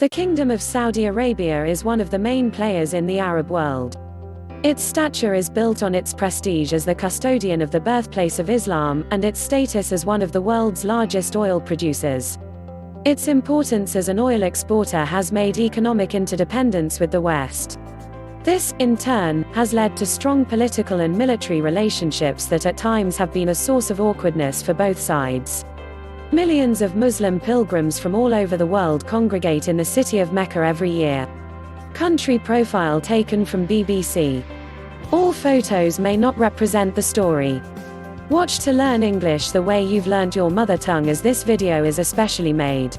The Kingdom of Saudi Arabia is one of the main players in the Arab world. Its stature is built on its prestige as the custodian of the birthplace of Islam, and its status as one of the world's largest oil producers. Its importance as an oil exporter has made economic interdependence with the West. This, in turn, has led to strong political and military relationships that at times have been a source of awkwardness for both sides. Millions of Muslim pilgrims from all over the world congregate in the city of Mecca every year. Country profile taken from BBC. All photos may not represent the story. Watch to learn English the way you've learnt your mother tongue, as this video is especially made.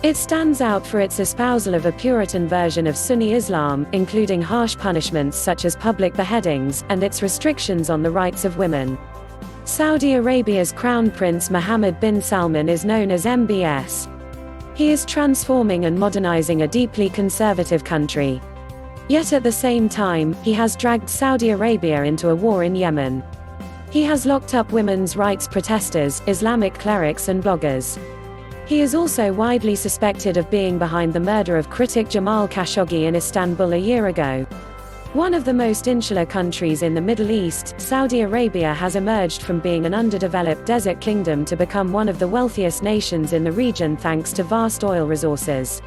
It stands out for its espousal of a puritan version of Sunni Islam, including harsh punishments such as public beheadings, and its restrictions on the rights of women. Saudi Arabia's Crown Prince Mohammed bin Salman is known as MBS. He is transforming and modernizing a deeply conservative country. Yet at the same time, he has dragged Saudi Arabia into a war in Yemen. He has locked up women's rights protesters, Islamic clerics and bloggers. He is also widely suspected of being behind the murder of critic Jamal Khashoggi in Istanbul a year ago. One of the most insular countries in the Middle East, Saudi Arabia has emerged from being an underdeveloped desert kingdom to become one of the wealthiest nations in the region thanks to vast oil resources.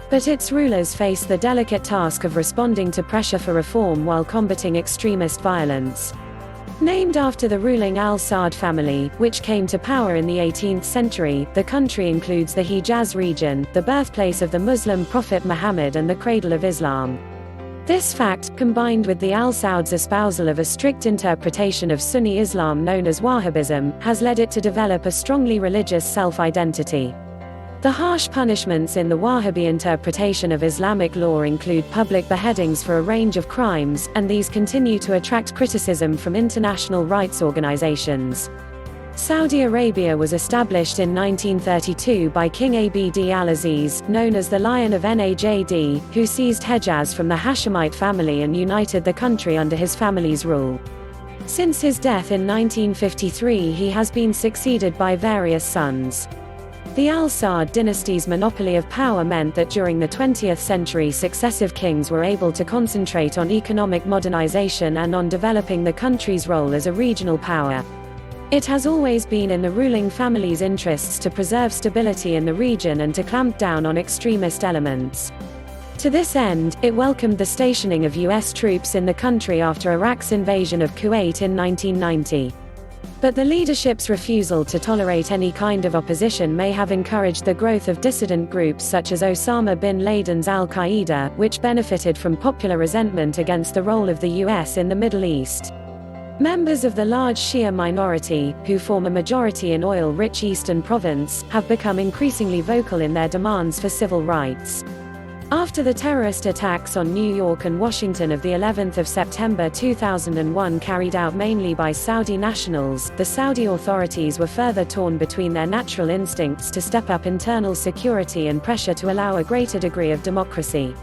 But its rulers face the delicate task of responding to pressure for reform while combating extremist violence. Named after the ruling Al Saud family, which came to power in the 18th century, the country includes the Hijaz region, the birthplace of the Muslim prophet Muhammad and the cradle of Islam. This fact, combined with the Al Saud's espousal of a strict interpretation of Sunni Islam known as Wahhabism, has led it to develop a strongly religious self-identity. The harsh punishments in the Wahhabi interpretation of Islamic law include public beheadings for a range of crimes, and these continue to attract criticism from international rights organizations. Saudi Arabia was established in 1932 by King Abd al-Aziz, known as the Lion of Najd, who seized Hejaz from the Hashemite family and united the country under his family's rule. Since his death in 1953, he has been succeeded by various sons. The Al Saud dynasty's monopoly of power meant that during the 20th century successive kings were able to concentrate on economic modernization and on developing the country's role as a regional power. It has always been in the ruling family's interests to preserve stability in the region and to clamp down on extremist elements. To this end, it welcomed the stationing of U.S. troops in the country after Iraq's invasion of Kuwait in 1990. But the leadership's refusal to tolerate any kind of opposition may have encouraged the growth of dissident groups such as Osama bin Laden's Al-Qaeda, which benefited from popular resentment against the role of the U.S. in the Middle East. Members of the large Shia minority, who form a majority in oil-rich Eastern Province, have become increasingly vocal in their demands for civil rights. After the terrorist attacks on New York and Washington of the 11th of September 2001 carried out mainly by Saudi nationals, the Saudi authorities were further torn between their natural instincts to step up internal security and pressure to allow a greater degree of democracy.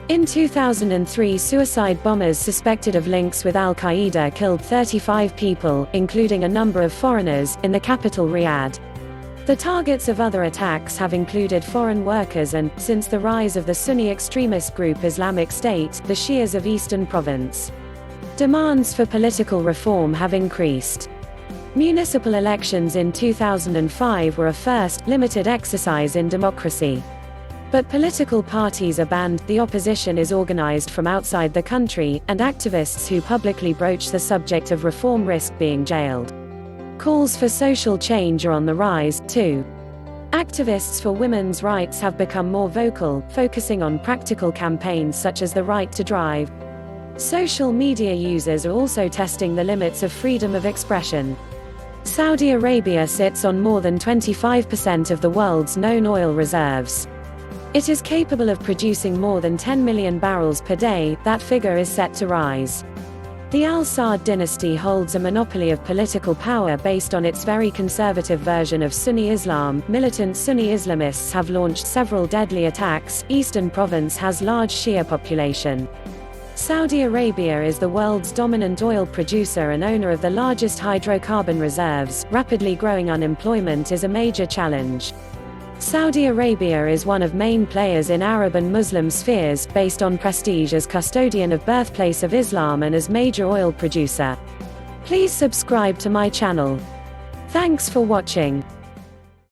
In 2003, suicide bombers suspected of links with Al-Qaeda killed 35 people, including a number of foreigners, in the capital Riyadh. The targets of other attacks have included foreign workers and, since the rise of the Sunni extremist group Islamic State, the Shias of Eastern Province. Demands for political reform have increased. Municipal elections in 2005 were a first, limited exercise in democracy. But political parties are banned, the opposition is organized from outside the country, and activists who publicly broach the subject of reform risk being jailed. Calls for social change are on the rise, too. Activists for women's rights have become more vocal, focusing on practical campaigns such as the right to drive. Social media users are also testing the limits of freedom of expression. Saudi Arabia sits on more than 25% of the world's known oil reserves. It is capable of producing more than 10 million barrels per day. That figure is set to rise. The Al Saud dynasty holds a monopoly of political power based on its very conservative version of Sunni Islam. Militant Sunni Islamists have launched several deadly attacks. Eastern Province has large Shia population. Saudi Arabia is the world's dominant oil producer and owner of the largest hydrocarbon reserves. Rapidly growing unemployment is a major challenge. Saudi Arabia is one of main players in Arab and Muslim spheres, based on prestige as custodian of birthplace of Islam and as major oil producer. Please subscribe to my channel. Thanks for watching.